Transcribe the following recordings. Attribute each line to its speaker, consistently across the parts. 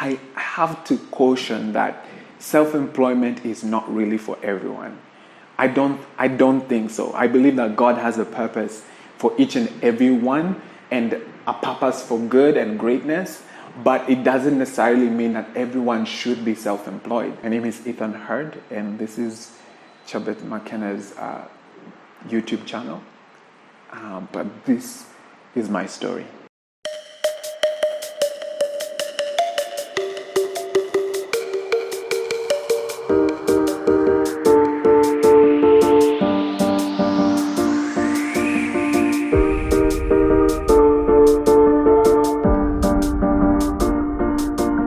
Speaker 1: I have to caution that self-employment is not really for everyone. I don't think so. I believe that God has a purpose for each and every one, and a purpose for good and greatness, but it doesn't necessarily mean that everyone should be self-employed. My name is Ethan Hurd, and this is Chebet Makena's YouTube channel. But this is my story.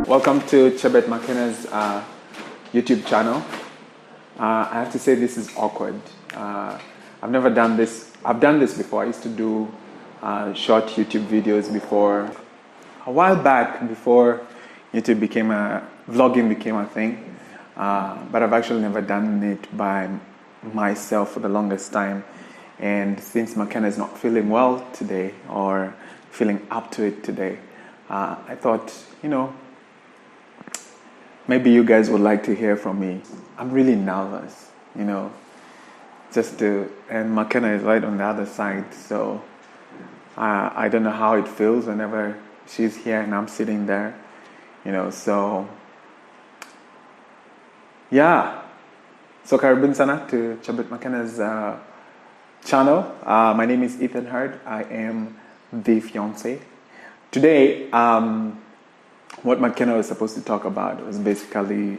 Speaker 1: Welcome to Chebet Makena's YouTube channel. I have to say this is awkward. I've never done this. I've done this before. I used to do short YouTube videos before. A while back, before YouTube vlogging became a thing. But I've actually never done it by myself for the longest time. And since McKenna is not feeling well today, or feeling up to it today, I thought, maybe you guys would like to hear from me. I'm really nervous, and McKenna is right on the other side, so I don't know how it feels whenever she's here and I'm sitting there, so yeah. So karibuni sana to Chebet Makena's channel. My name is Ethan Hurd. I am the fiancé. Today, what McKenna was supposed to talk about was basically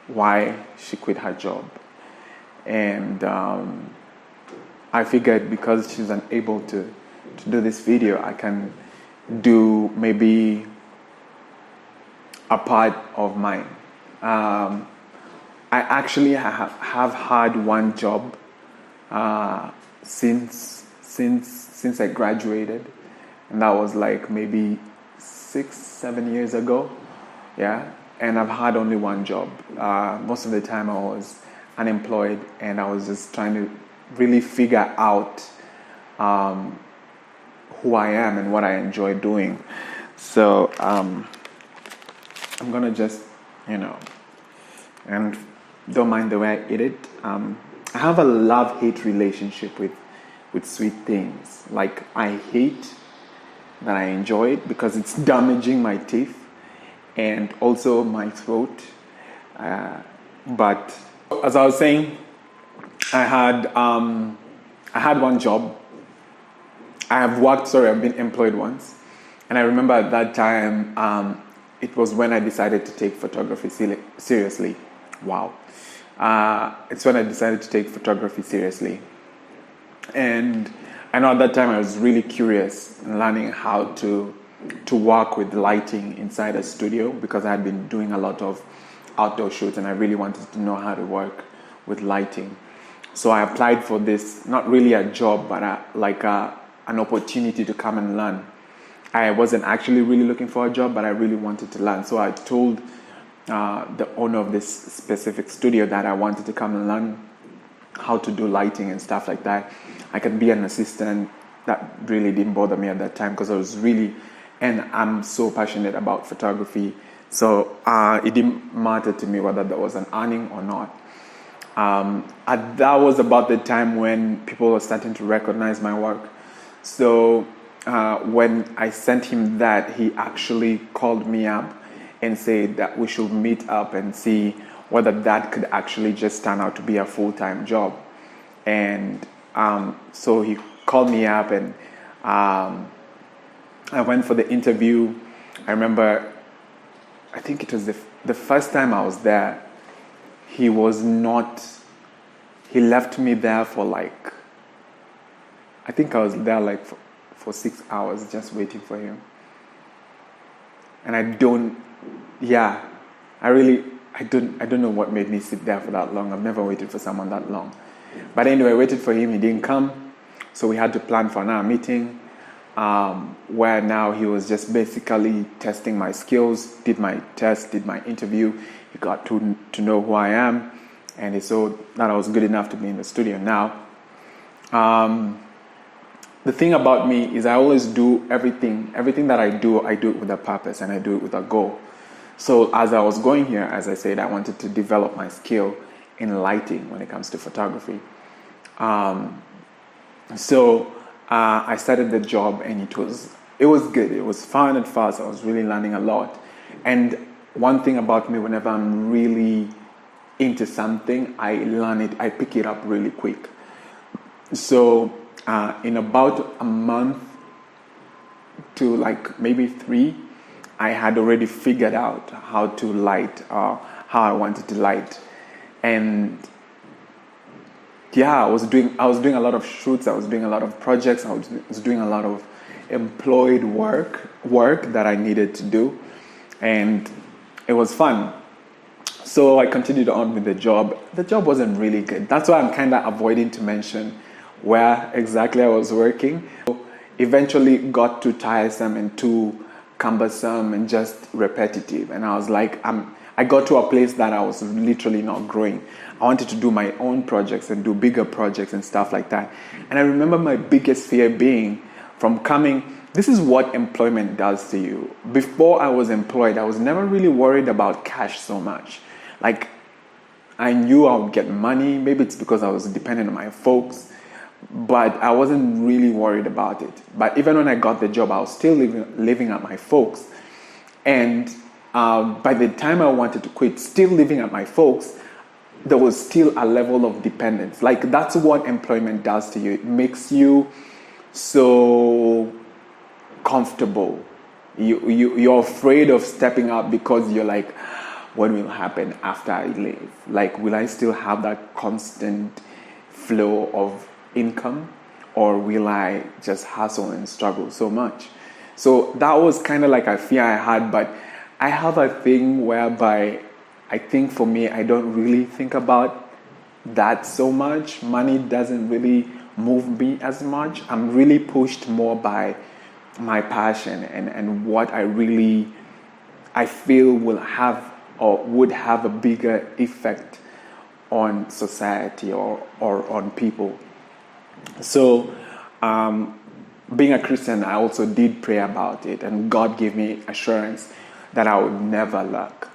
Speaker 1: why she quit her job. And I figured because she's unable to do this video, I can do maybe a part of mine. I actually have had one job since I graduated, and that was like maybe 6-7 years ago, yeah. And I've had only one job. Most of the time I was unemployed, and I was just trying to really figure out who I am and what I enjoy doing. So I'm gonna just, and don't mind the way I eat it. I have a love-hate relationship with sweet things. Like, I hate that I enjoy it because it's damaging my teeth and also my throat. But as I was saying, I had one job. I've been employed once. And I remember at that time, it was when I decided to take photography seriously. Wow. It's when I decided to take photography seriously. And I know at that time I was really curious in learning how to work with lighting inside a studio, because I had been doing a lot of outdoor shoots and I really wanted to know how to work with lighting. So I applied for this, not really a job, but an opportunity to come and learn. I wasn't actually really looking for a job, but I really wanted to learn. So I told the owner of this specific studio that I wanted to come and learn how to do lighting and stuff like that. I could be an assistant. That really didn't bother me at that time, because and I'm so passionate about photography. So it didn't matter to me whether there was an earning or not. That was about the time when people were starting to recognize my work. So when I sent him that, he actually called me up and said that we should meet up and see whether that could actually just turn out to be a full-time job. And so he called me up, and I went for the interview. I remember, I think it was the first time I was there, he left me there for I think I was there for 6 hours just waiting for him. And I don't know what made me sit there for that long. I've never waited for someone that long. But anyway, I waited for him. He didn't come. So we had to plan for another meeting, where now he was just basically testing my skills, did my test, did my interview. He got to know who I am, and he saw that I was good enough to be in the studio now. the thing about me is I always do everything that I do it with a purpose and I do it with a goal. So as I was going here, as I said, I wanted to develop my skill in lighting when it comes to photography. So I started the job, and it was good. It was fun at first. I was really learning a lot. And one thing about me, whenever I'm really into something, I learn it. I pick it up really quick. So in about a month to like maybe 3, I had already figured out how to light, how I wanted to light, and yeah, I was doing a lot of shoots. I was doing a lot of projects. I was doing a lot of employed work that I needed to do, and it was fun. So I continued on with the job. The job wasn't really good. That's why I'm kind of avoiding to mention where exactly I was working. So eventually got too tiresome and too cumbersome and just repetitive, and I was like, I got to a place that I was literally not growing. I wanted to do my own projects and do bigger projects and stuff like that. And I remember my biggest fear being from coming, this is what employment does to you. Before I was employed, I was never really worried about cash so much. Like, I knew I would get money. Maybe it's because I was dependent on my folks, but I wasn't really worried about it. But even when I got the job, I was still living at my folks. And by the time I wanted to quit, still living at my folks, there was still a level of dependence. Like, that's what employment does to you. It makes you so comfortable. You're afraid of stepping up because you're like, what will happen after I leave? Like, will I still have that constant flow of income, or will I just hustle and struggle so much? So that was kind of like a fear I had, but I have a thing whereby I think for me, I don't really think about that so much. Money doesn't really move me as much. I'm really pushed more by my passion and what I feel will have or would have a bigger effect on society or on people. So being a Christian, I also did pray about it, and God gave me assurance that I would never lack.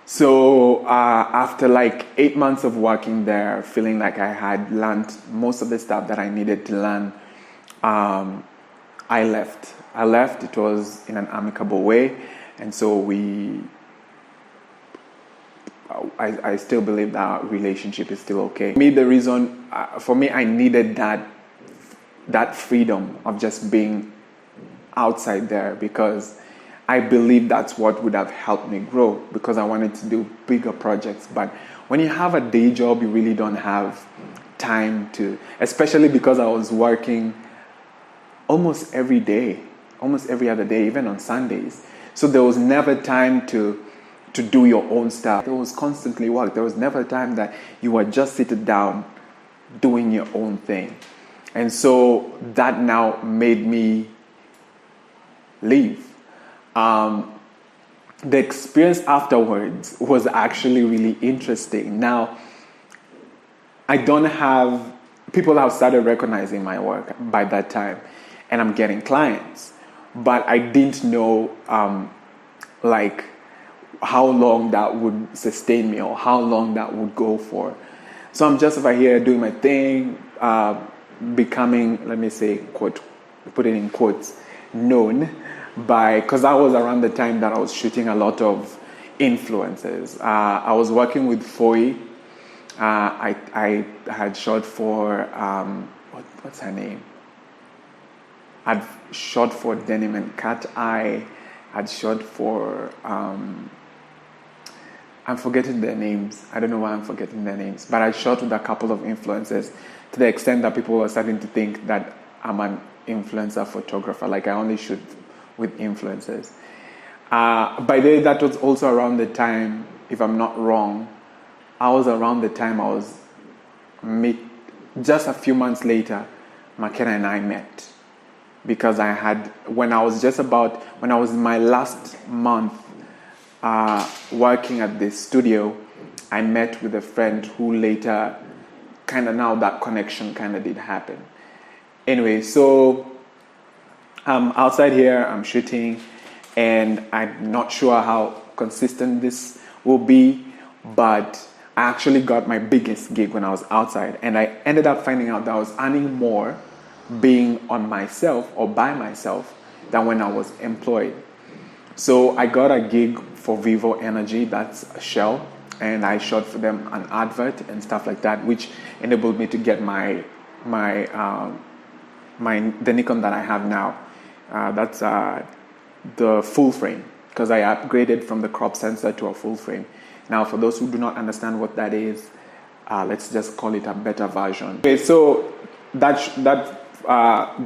Speaker 1: So after like 8 months of working there, feeling like I had learned most of the stuff that I needed to learn, I left. It was in an amicable way, and so I still believe that our relationship is still okay. For me, I needed that freedom of just being outside there, because I believe that's what would have helped me grow, because I wanted to do bigger projects. But when you have a day job, you really don't have time to, especially because I was working almost every day, almost every other day, even on Sundays. So there was never time to do your own stuff. There was constantly work. There was never time that you were just sitting down doing your own thing. And so that now made me leave. The experience afterwards was actually really interesting. Now, people have started recognizing my work by that time, and I'm getting clients. But I didn't know like how long that would sustain me or how long that would go for. So I'm just over here doing my thing, becoming, let me say, quote, put it in quotes, known because that was around the time that I was shooting a lot of influencers. I was working with Foy. I had shot for, what's her name? I'd shot for Denim and Cat Eye. I'd shot for, I'm forgetting their names. I don't know why I'm forgetting their names. But I shot with a couple of influencers to the extent that people were starting to think that I'm an influencer photographer. Like, I only shoot with influencers. By the way, that was also around the time, if I'm not wrong, just a few months later, McKenna and I met. Because when I was in my last month working at this studio, I met with a friend who later, kind of now that connection kind of did happen. Anyway, so I'm outside here, I'm shooting, and I'm not sure how consistent this will be, but I actually got my biggest gig when I was outside, and I ended up finding out that I was earning more being on myself or by myself than when I was employed. So I got a gig for Vivo Energy, that's a Shell, and I shot for them an advert and stuff like that, which enabled me to get the Nikon that I have now. That's the full frame, because I upgraded from the crop sensor to a full frame. Now, for those who do not understand what that is, let's just call it a better version. Okay, so that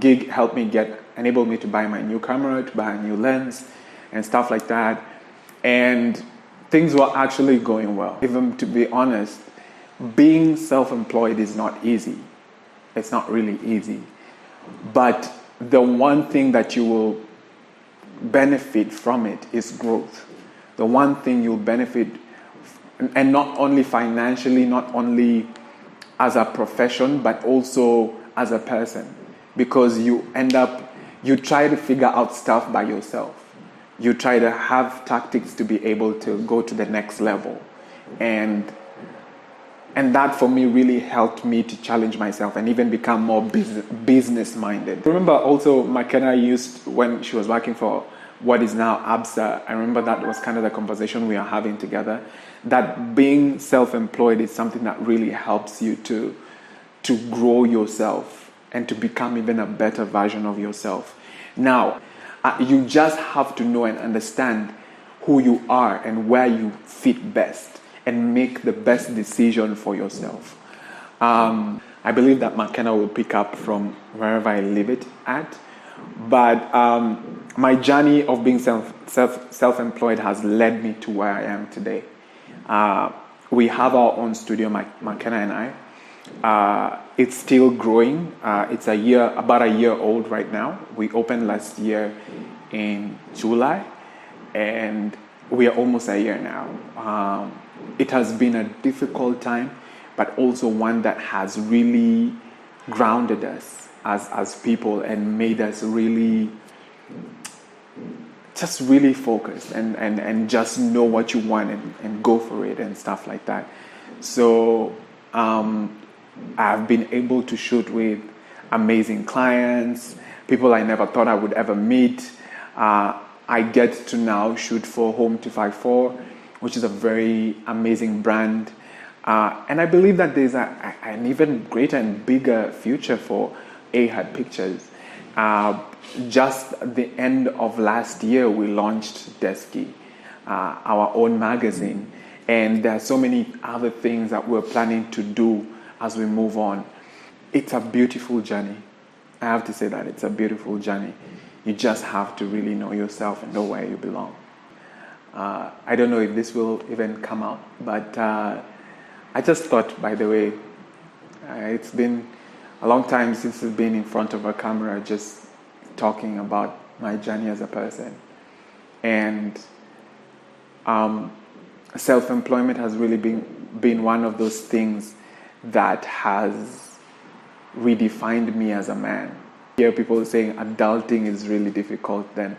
Speaker 1: gig helped me enabled me to buy my new camera, to buy a new lens, and stuff like that. And things were actually going well. Even to be honest, being self-employed is not easy. It's not really easy. But the one thing that you will benefit from it is growth. The one thing you'll benefit, and not only financially, not only as a profession, but also as a person. Because you try to figure out stuff by yourself. You try to have tactics to be able to go to the next level. And that for me really helped me to challenge myself and even become more business minded. I remember also McKenna when she was working for what is now ABSA, I remember that was kind of the conversation we are having together, that being self-employed is something that really helps you to grow yourself and to become even a better version of yourself. Now, you just have to know and understand who you are and where you fit best and make the best decision for yourself. I believe that McKenna will pick up from wherever I leave it at. But my journey of being self-employed has led me to where I am today. We have our own studio, McKenna and I. It's still growing. It's about a year old right now. We opened last year in July, and we are almost a year now. It has been a difficult time, but also one that has really grounded us as people and made us really focused and just know what you want and go for it and stuff like that. So I've been able to shoot with amazing clients, people I never thought I would ever meet. I get to now shoot for Home 254, which is a very amazing brand. And I believe that there's an even greater and bigger future for Hurd Pictures. Just at the end of last year, we launched Desky, our own magazine. And there are so many other things that we're planning to do as we move on. It's a beautiful journey. I have to say that it's a beautiful journey. You just have to really know yourself and know where you belong. I don't know if this will even come out, but I just thought, by the way, it's been a long time since I've been in front of a camera just talking about my journey as a person. And self-employment has really been one of those things that has redefined me as a man. I hear people saying adulting is really difficult. Then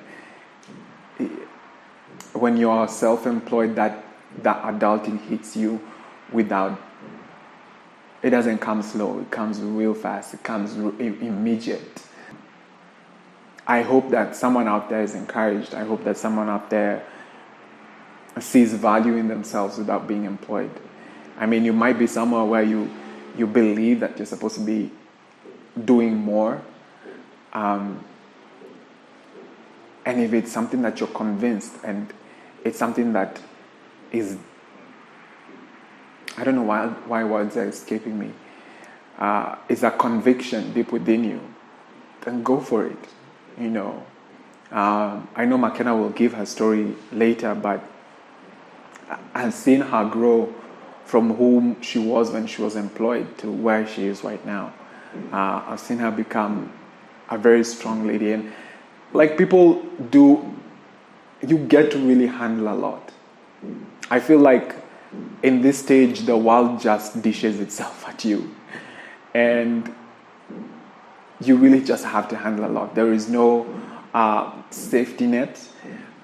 Speaker 1: when you're self-employed, that adulting hits you it doesn't come slow, it comes real fast, it comes immediate. I hope that someone out there is encouraged. I hope that someone out there sees value in themselves without being employed. I mean, you might be somewhere where you believe that you're supposed to be doing more. And if it's something that you're convinced and it's something that is, I don't know why words are escaping me, it's a conviction deep within you, then go for it. You know, I know McKenna will give her story later, but I've seen her grow from whom she was when she was employed to where she is right now. I've seen her become a very strong lady, and like people do, you get to really handle a lot. I feel like in this stage, the world just dishes itself at you. And you really just have to handle a lot. There is no safety net,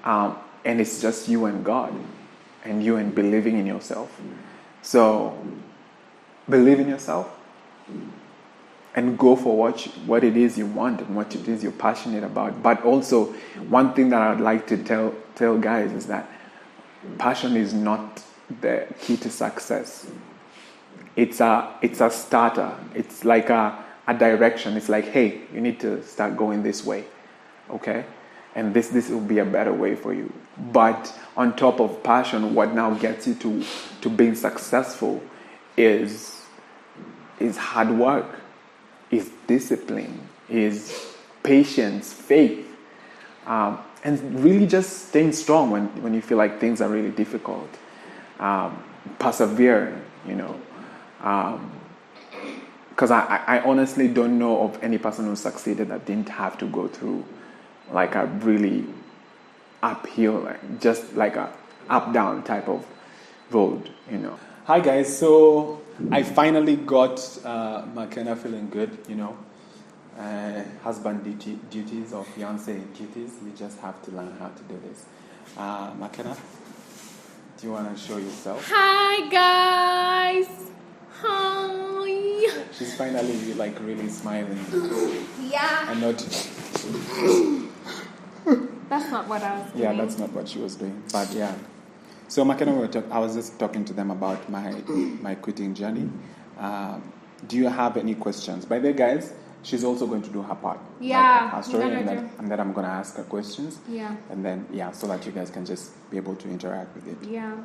Speaker 1: and it's just you and God, and you and believing in yourself. So believe in yourself and go for what it is you want and what it is you're passionate about. But also, one thing that I'd like to tell guys is that passion is not the key to success. It's a starter. It's like a direction. It's like, hey, you need to start going this way, okay? And this will be a better way for you. But on top of passion, what now gets you to being successful is hard work, is discipline, is patience, faith, and really just staying strong when you feel like things are really difficult. Persevere, because I honestly don't know of any person who succeeded that didn't have to go through like a really uphill, just like a up-down type of road, Hi guys, so I finally got McKenna feeling good, husband duties or fiancé duties. You just have to learn how to do this. McKenna, do you want to show yourself?
Speaker 2: Hi guys! Hi!
Speaker 1: She's finally like really smiling.
Speaker 2: Yeah.
Speaker 1: And not...
Speaker 2: That's not what I was doing.
Speaker 1: Yeah, that's not what she was doing. But yeah. So McKenna, I was just talking to them about my quitting journey. Do you have any questions? By the way, guys, she's also going to do her part.
Speaker 2: Yeah.
Speaker 1: Like her story, and then I'm going to ask her questions.
Speaker 2: Yeah.
Speaker 1: And then, so that you guys can just be able to interact with it.
Speaker 2: Yeah.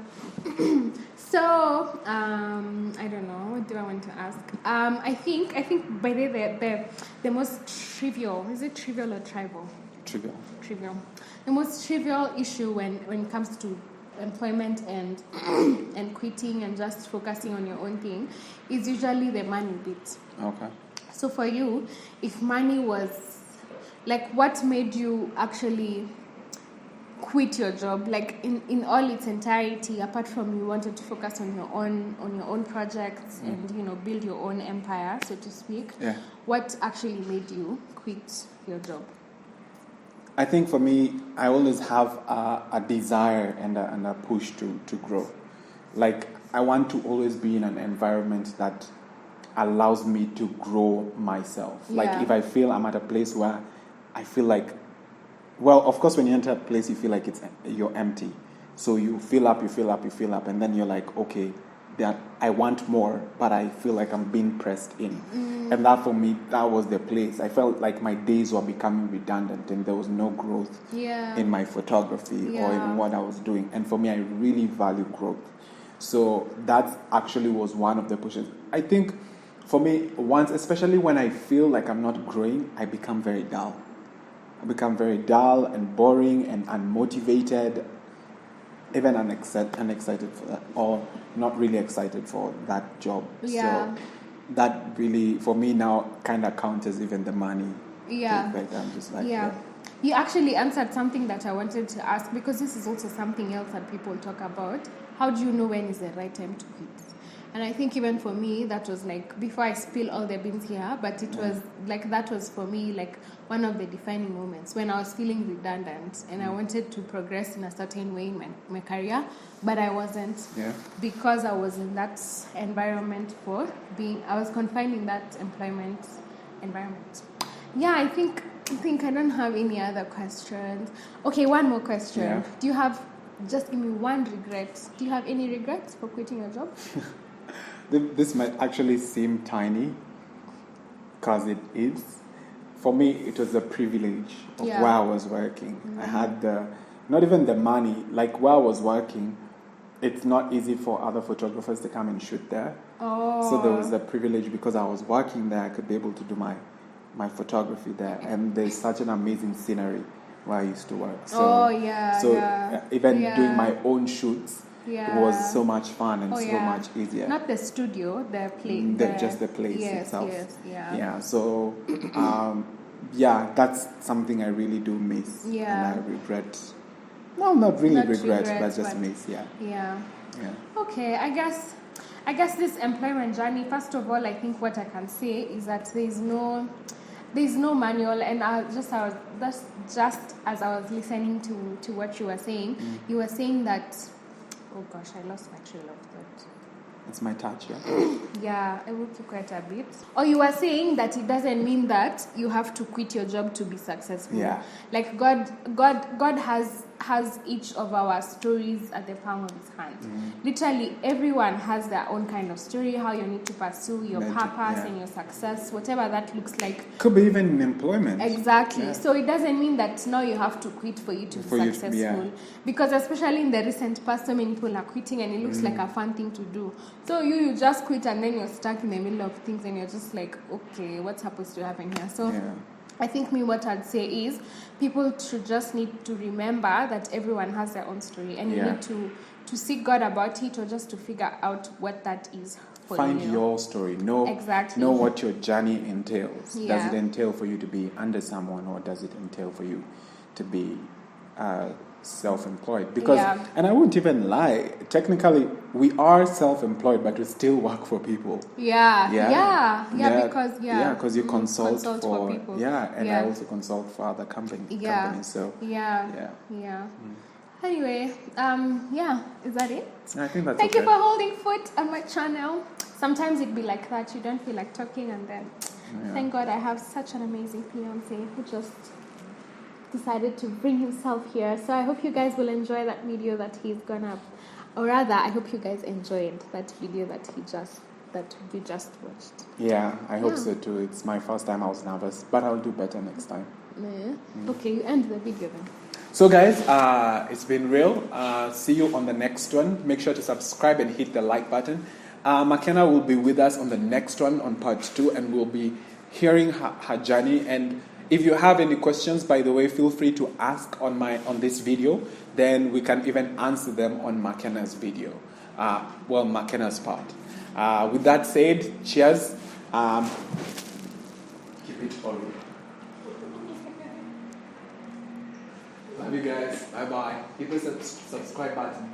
Speaker 2: So, I don't know. What do I want to ask? I think by the most trivial, is it trivial or tribal? Trivial. The most trivial issue when it comes to employment and quitting and just focusing on your own thing is usually the money bit.
Speaker 1: Okay.
Speaker 2: So for you, if money was like, what made you actually quit your job, like in all its entirety, apart from you wanted to focus on your own projects and build your own empire, so to speak?
Speaker 1: Yeah.
Speaker 2: What actually made you quit your job?
Speaker 1: I think for me, I always have a desire and a push to grow. Like, I want to always be in an environment that allows me to grow myself.
Speaker 2: Yeah.
Speaker 1: Like, if I feel I'm at a place where I feel like, well, of course, when you enter a place, you feel like you're empty. So you fill up, and then you're like, okay, I want more, but I feel like I'm being pressed in. And that, for me, that was the place. I felt like my days were becoming redundant and there was no growth in my photography or in what I was doing. And for me, I really value growth. So that actually was one of the pushes. I think for me, especially when I feel like I'm not growing, I become very dull. I become very dull and boring and unmotivated, even unexcited for that, or not really excited for that job.
Speaker 2: Yeah.
Speaker 1: So that really, for me now, kind of counts as even the money.
Speaker 2: Yeah.
Speaker 1: Like, I'm just like,
Speaker 2: You actually answered something that I wanted to ask, because this is also something else that people talk about. How do you know when is the right time to quit? And I think even for me, that was like, before I spill all the beans here, but it was like, that was for me like one of the defining moments when I was feeling redundant and I wanted to progress in a certain way in my career, but I wasn't, because I was in that environment I was confined in that employment environment. Yeah, I think I don't have any other questions. Okay, one more question.
Speaker 1: Yeah.
Speaker 2: Do you have, just give me one regret. Do you have any regrets for quitting your job?
Speaker 1: This might actually seem tiny, because it is. For me, it was a privilege of where I was working. I had not even the money. Like, where I was working, it's not easy for other photographers to come and shoot there.
Speaker 2: Oh.
Speaker 1: So there was a privilege, because I was working there, I could be able to do my photography there. And there's such an amazing scenery where I used to work. So, even doing my own shoots, it was so much fun and so much easier.
Speaker 2: Not the studio, the place.
Speaker 1: Just the place itself.
Speaker 2: Yes.
Speaker 1: So, that's something I really do miss.
Speaker 2: Yeah.
Speaker 1: And I regret. No, not really regret, but just miss.
Speaker 2: Yeah. Okay, I guess this employment journey, first of all, I think what I can say is that there's no manual, and that's just as I was listening to what you were saying. You were saying that, oh gosh, I lost my trail of thought.
Speaker 1: It's my touch, yeah?
Speaker 2: Yeah, I will keep quite a bit. Or you were saying that it doesn't mean that you have to quit your job to be successful.
Speaker 1: Yeah.
Speaker 2: Like God has each of our stories at the palm of his hand. Literally, everyone has their own kind of story, how you need to pursue your purpose and your success, whatever that looks like.
Speaker 1: Could be even in employment.
Speaker 2: Exactly.
Speaker 1: Yeah.
Speaker 2: So it doesn't mean that now you have to quit for you to be successful. Because especially in the recent past, so many people are quitting, and it looks like a fun thing to do. So you just quit, and then you're stuck in the middle of things, and you're just like, okay, what's supposed to happen here? So I think what I'd say is people should just need to remember that everyone has their own story, and you need to seek God about it, or just to figure out what that is for
Speaker 1: Find
Speaker 2: you.
Speaker 1: your story. Know what your journey entails.
Speaker 2: Yeah.
Speaker 1: Does it entail for you to be under someone, or does it entail for you to be self-employed? Because, and I won't even lie, technically we are self-employed, but we still work for people. Because you consult for people. I also consult for other companies. So
Speaker 2: Anyway, is that it?
Speaker 1: I think that's
Speaker 2: Thank you for holding foot on my channel. Sometimes it'd be like that. You don't feel like talking, and then thank God I have such an amazing fiance who just decided to bring himself here. So I hope you guys will enjoy that video that he's gonna, or rather, I hope you guys enjoyed that video that you just watched.
Speaker 1: Yeah, I hope so too. It's my first time. I was nervous, but I'll do better next time.
Speaker 2: Okay, you end the video then.
Speaker 1: So guys, it's been real. See you on the next one. Make sure to subscribe and hit the like button. McKenna will be with us on the next one, on part 2, and we'll be hearing her journey. And if you have any questions, by the way, feel free to ask on this video. Then we can even answer them on McKenna's video. McKenna's part. With that said, cheers. Keep it all. Love you guys. Bye bye. Hit the subscribe button.